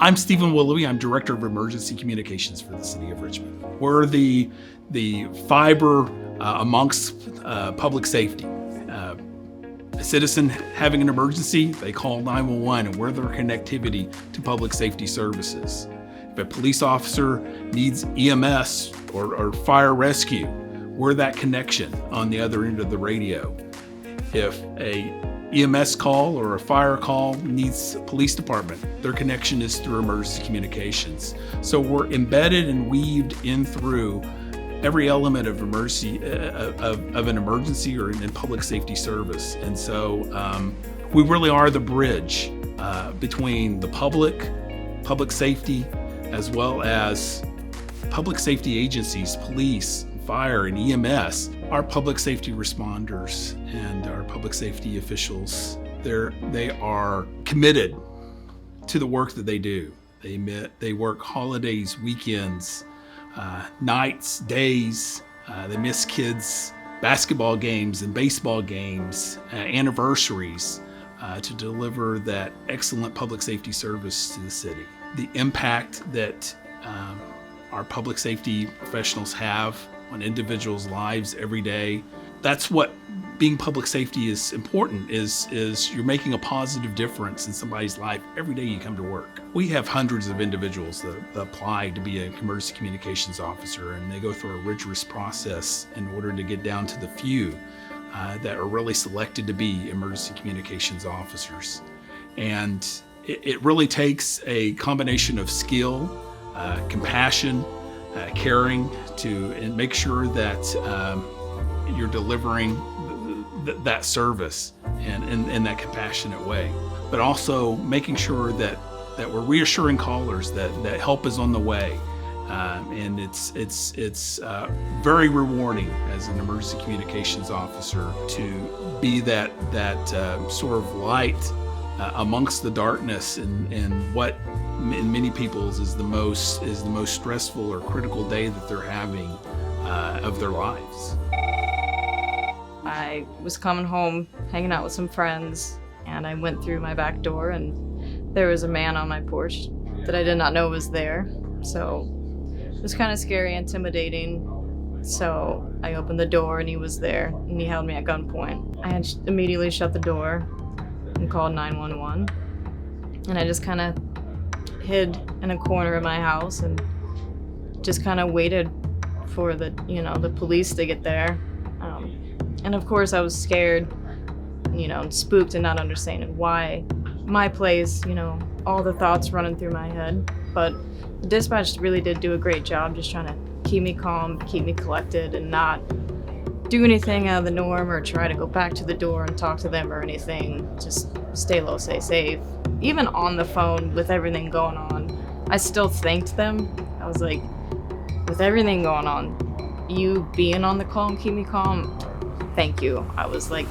I'm Stephen Willoughby. I'm Director of Emergency Communications for the City of Richmond. We're the fiber amongst public safety. A citizen having an emergency, they call 911, and we're their connectivity to public safety services. If a police officer needs EMS or fire rescue, we're that connection on the other end of the radio. If a EMS call or a fire call needs a police department, their connection is through emergency communications. So we're embedded and weaved in through every element of emergency of an emergency or in public safety service. And so we really are the bridge between the public safety, as well as public safety agencies, police, fire, and EMS. Our public safety responders and our public safety officials, they are committed to the work that they do. They work holidays, weekends, nights, days. They miss kids' basketball games and baseball games, anniversaries, to deliver that excellent public safety service to the city. The impact that our public safety professionals have on individuals' lives every day, that's what being public safety is important, is you're making a positive difference in somebody's life every day you come to work. We have hundreds of individuals that apply to be an emergency communications officer, and they go through a rigorous process in order to get down to the few that are really selected to be emergency communications officers. And it really takes a combination of skill, compassion, caring to make sure that you're delivering that service in that compassionate way, but also making sure that we're reassuring callers that help is on the way. And it's very rewarding as an emergency communications officer to be that sort of light amongst the darkness and what in many people's is the most stressful or critical day that they're having of their lives. I was coming home, hanging out with some friends, and I went through my back door, and there was a man on my porch that I did not know was there. So it was kind of scary, intimidating. So I opened the door, and he was there, and he held me at gunpoint. I had immediately shut the door and called 911, and I just kind of hid in a corner of my house and just kind of waited for the police to get there. And of course I was scared, spooked and not understanding why my place, all the thoughts running through my head. But the dispatch really did do a great job just trying to keep me calm, keep me collected, and not do anything out of the norm or try to go back to the door and talk to them or anything. Just stay low, stay safe. Even on the phone with everything going on, I still thanked them. I was like, with everything going on, you being on the call and keep me calm, thank you. I was like,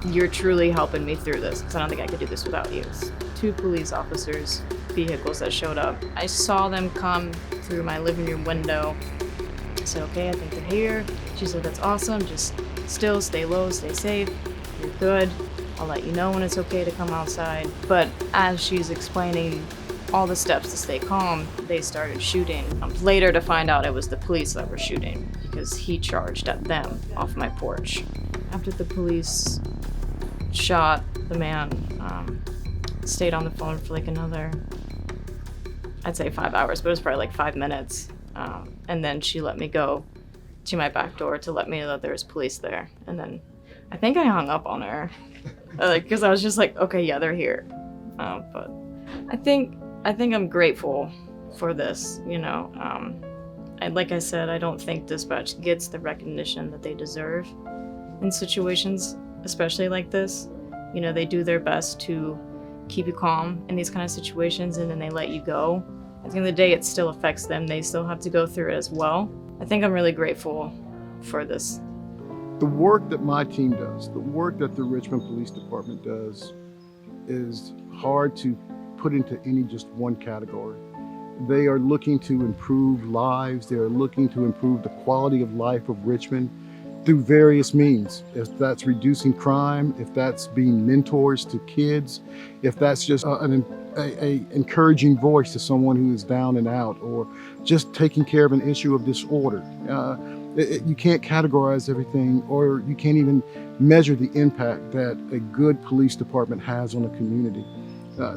you're truly helping me through this, because I don't think I could do this without you. 2 police officers, vehicles that showed up. I saw them come through my living room window. I said, okay, I think they're here. She said, that's awesome. Just still stay low, stay safe. You're good. I'll let you know when it's okay to come outside. But as she's explaining all the steps to stay calm, they started shooting. Later to find out it was the police that were shooting, because he charged at them off my porch. After the police shot the man, stayed on the phone for like another, I'd say 5 hours, but it was probably like 5 minutes. And then she let me go to my back door to let me know that there was police there. And then I think I hung up on her, because I was just like, okay, yeah, they're here. But I think I'm grateful for this, And like I said, I don't think dispatch gets the recognition that they deserve in situations, especially like this. They do their best to keep you calm in these kind of situations, and then they let you go. At the end of the day, it still affects them. They still have to go through it as well. I think I'm really grateful for this. The work that my team does, the work that the Richmond Police Department does, is hard to put into any just one category. They are looking to improve lives. They are looking to improve the quality of life of Richmond. through various means. If that's reducing crime, if that's being mentors to kids, if that's just an encouraging voice to someone who is down and out, or just taking care of an issue of disorder. You can't categorize everything, or you can't even measure the impact that a good police department has on a community.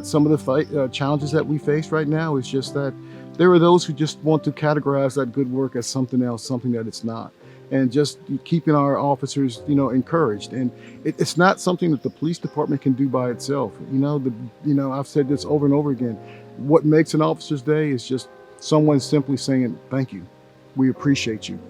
Some of the challenges that we face right now is just that there are those who just want to categorize that good work as something else, something that it's not. And just keeping our officers, encouraged. And it's not something that the police department can do by itself. I've said this over and over again. What makes an officer's day is just someone simply saying, "Thank you. We appreciate you."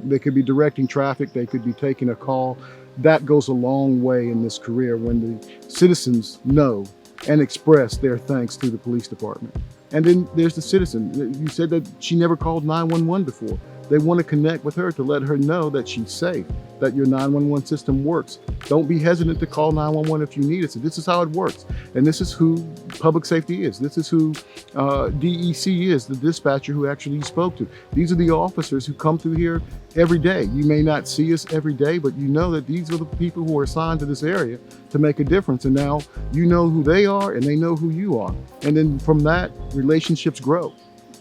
They could be directing traffic. They could be taking a call. That goes a long way in this career when the citizens know and express their thanks to the police department. And then there's the citizen. You said that she never called 911 before. They want to connect with her to let her know that she's safe, that your 911 system works. Don't be hesitant to call 911 if you need it. So this is how it works. And this is who public safety is. This is who DEC is, the dispatcher who actually you spoke to. These are the officers who come through here every day. You may not see us every day, but you know that these are the people who are assigned to this area to make a difference. And now you know who they are and they know who you are. And then from that, relationships grow.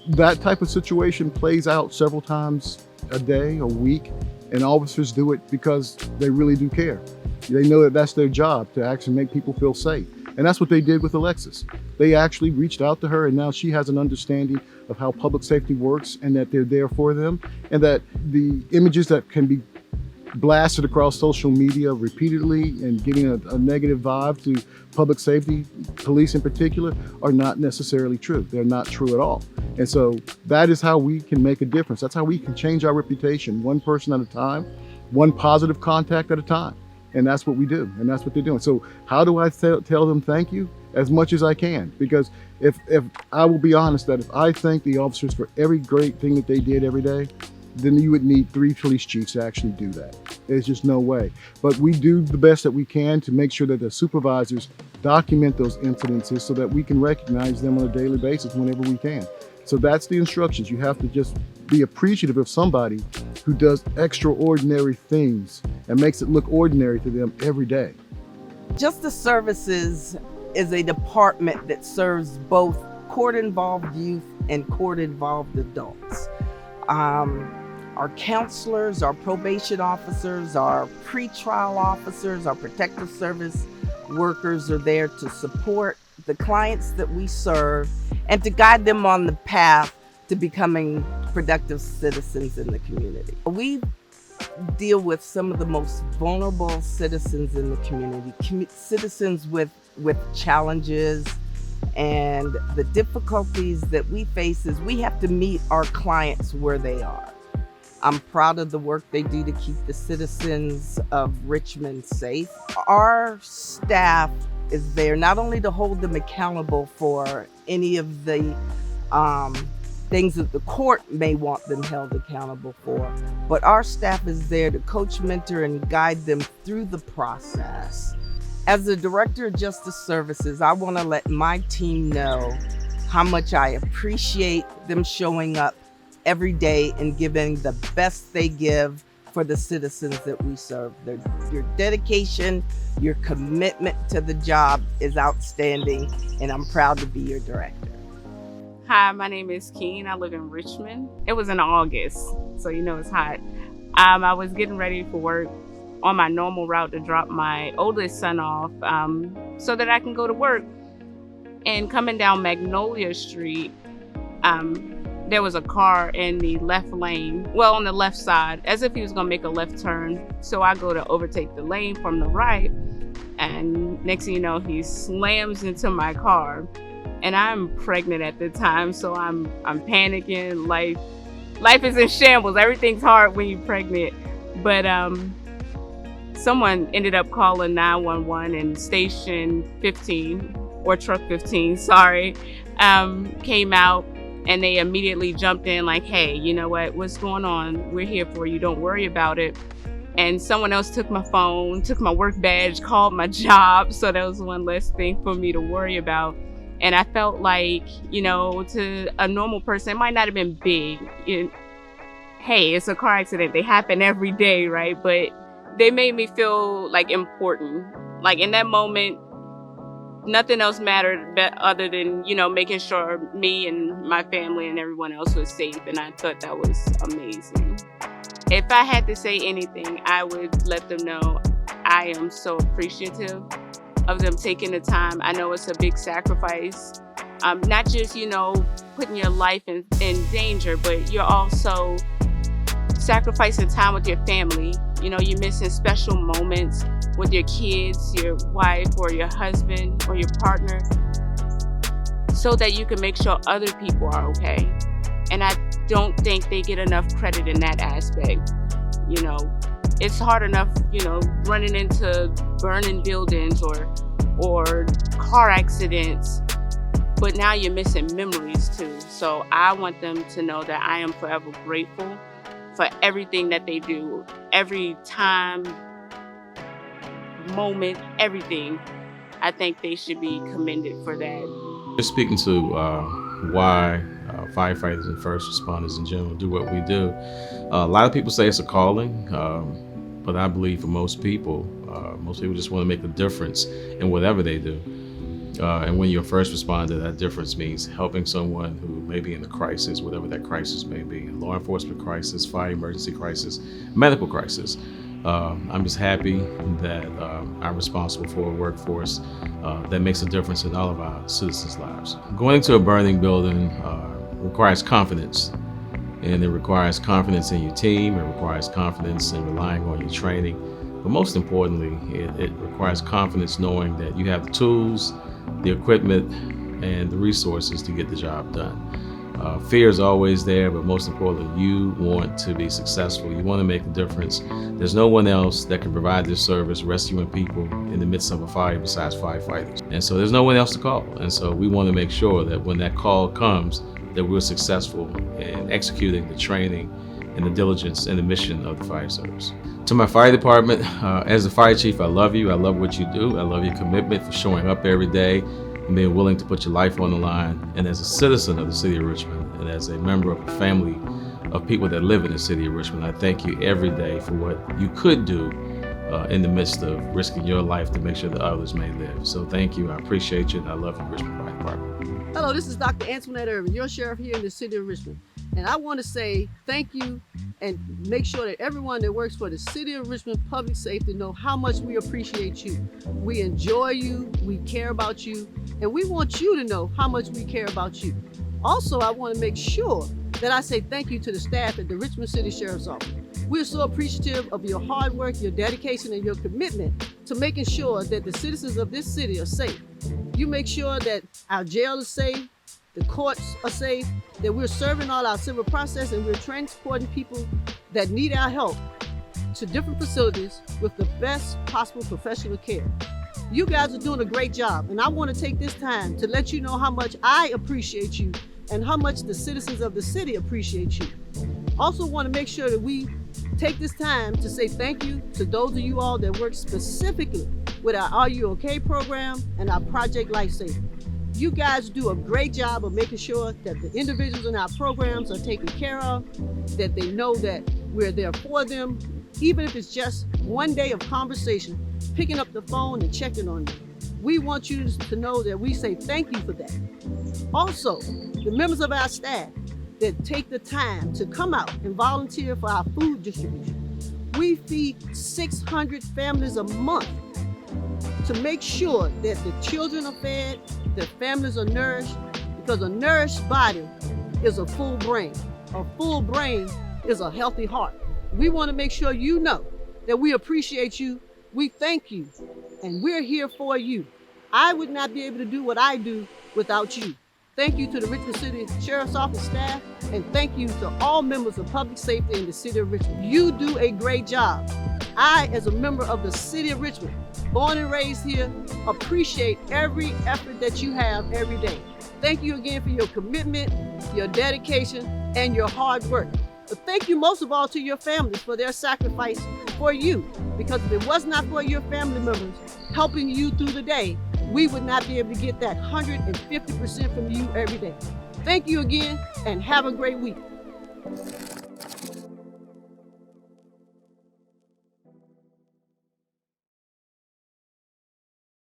That type of situation plays out several times a day, a week, and officers do it because they really do care. They know that that's their job, to actually make people feel safe. And that's what they did with Alexis. They actually reached out to her, and now she has an understanding of how public safety works and that they're there for them, and that the images that can be blasted across social media repeatedly and getting a negative vibe to public safety, police in particular, are not necessarily true. They're not true at all. And so that is how we can make a difference. That's how we can change our reputation, one person at a time, one positive contact at a time. And that's what we do, and that's what they're doing. So how do I tell them thank you? As much as I can, because if I will be honest that if I thank the officers for every great thing that they did every day, then you would need 3 police chiefs to actually do that. There's just no way. But we do the best that we can to make sure that the supervisors document those incidences so that we can recognize them on a daily basis whenever we can. So that's the instructions. You have to just be appreciative of somebody who does extraordinary things and makes it look ordinary to them every day. Justice Services is a department that serves both court-involved youth and court-involved adults. Our counselors, our probation officers, our pretrial officers, our protective service workers are there to support the clients that we serve and to guide them on the path to becoming productive citizens in the community. We deal with some of the most vulnerable citizens in the community, citizens with challenges, and the difficulties that we face is we have to meet our clients where they are. I'm proud of the work they do to keep the citizens of Richmond safe. Our staff is there not only to hold them accountable for any of the things that the court may want them held accountable for, but our staff is there to coach, mentor, and guide them through the process. As the Director of Justice Services, I want to let my team know how much I appreciate them showing up every day and giving the best they give for the citizens that we serve. Your dedication, your commitment to the job is outstanding, and I'm proud to be your director. Hi, my name is Keen. I live in Richmond. It was in August, so you know it's hot. I was getting ready for work on my normal route to drop my oldest son off so that I can go to work. And coming down Magnolia Street, there was a car in the left lane, well, on the left side, as if he was gonna make a left turn. So I go to overtake the lane from the right, and next thing you know, he slams into my car. And I'm pregnant at the time, so I'm panicking. Life is in shambles. Everything's hard when you're pregnant. But someone ended up calling 911, and station 15, or truck 15, sorry, came out, and they immediately jumped in like, hey, you know what's going on? We're here for you, don't worry about it. And someone else took my phone, took my work badge, called my job, so that was one less thing for me to worry about. And I felt like, to a normal person, it might not have been big. hey, it's a car accident. They happen every day, right? But they made me feel like important. Like in that moment, nothing else mattered other than, making sure me and my family and everyone else was safe. And I thought that was amazing. If I had to say anything, I would let them know I am so appreciative of them taking the time. I know it's a big sacrifice. Not just, putting your life in danger, but you're also sacrificing time with your family. You're missing special moments with your kids, your wife, or your husband, or your partner, so that you can make sure other people are okay. And I don't think they get enough credit in that aspect. It's hard enough, running into burning buildings or car accidents, but now you're missing memories too. So I want them to know that I am forever grateful for everything that they do, every time, moment, everything. I think they should be commended for that. Just speaking to why firefighters and first responders in general do what we do. A lot of people say it's a calling, but I believe for most people just want to make a difference in whatever they do. And when you're a first responder, that difference means helping someone who may be in a crisis, whatever that crisis may be, a law enforcement crisis, fire emergency crisis, medical crisis. I'm just happy that I'm responsible for a workforce that makes a difference in all of our citizens' lives. Going into a burning building requires confidence, and it requires confidence in your team, it requires confidence in relying on your training, but most importantly, it requires confidence knowing that you have the tools, the equipment, and the resources to get the job done. Fear is always there, but most importantly, you want to be successful. You want to make a difference. There's no one else that can provide this service, rescuing people in the midst of a fire besides firefighters. And so there's no one else to call. And so we want to make sure that when that call comes, that we're successful in executing the training and the diligence and the mission of the fire service. To my fire department, as a fire chief, I love you. I love what you do. I love your commitment for showing up every day and being willing to put your life on the line. And as a citizen of the city of Richmond and as a member of a family of people that live in the city of Richmond, I thank you every day for what you could do in the midst of risking your life to make sure that others may live. So thank you. I appreciate you. And I love you, Richmond Fire Department. Hello, this is Dr. Antoinette Irvin, your sheriff here in the city of Richmond. And I want to say thank you and make sure that everyone that works for the City of Richmond Public Safety know how much we appreciate you. We enjoy you, we care about you, and we want you to know how much we care about you. Also, I want to make sure that I say thank you to the staff at the Richmond City Sheriff's Office. We're so appreciative of your hard work, your dedication, and your commitment to making sure that the citizens of this city are safe. You make sure that our jail is safe, the courts are safe, that we're serving all our civil process, and we're transporting people that need our help to different facilities with the best possible professional care. You guys are doing a great job, and I want to take this time to let you know how much I appreciate you and how much the citizens of the city appreciate you. Also want to make sure that we take this time to say thank you to those of you all that work specifically with our Are You OK program and our Project Lifesaver. You guys do a great job of making sure that the individuals in our programs are taken care of, that they know that we're there for them, even if it's just one day of conversation, picking up the phone and checking on them. We want you to know that we say thank you for that. Also, the members of our staff that take the time to come out and volunteer for our food distribution. We feed 600 families a month to make sure that the children are fed, the families are nourished, because a nourished body is a full brain. A full brain is a healthy heart. We want to make sure you know that we appreciate you, we thank you, and we're here for you. I would not be able to do what I do without you. Thank you to the Richmond City Sheriff's Office staff, and thank you to all members of public safety in the city of Richmond. You do a great job. I, as a member of the city of Richmond, born and raised here, appreciate every effort that you have every day. Thank you again for your commitment, your dedication, and your hard work. But thank you most of all to your families for their sacrifice for you, because if it was not for your family members helping you through the day, we would not be able to get that 150% from you every day. Thank you again, and have a great week.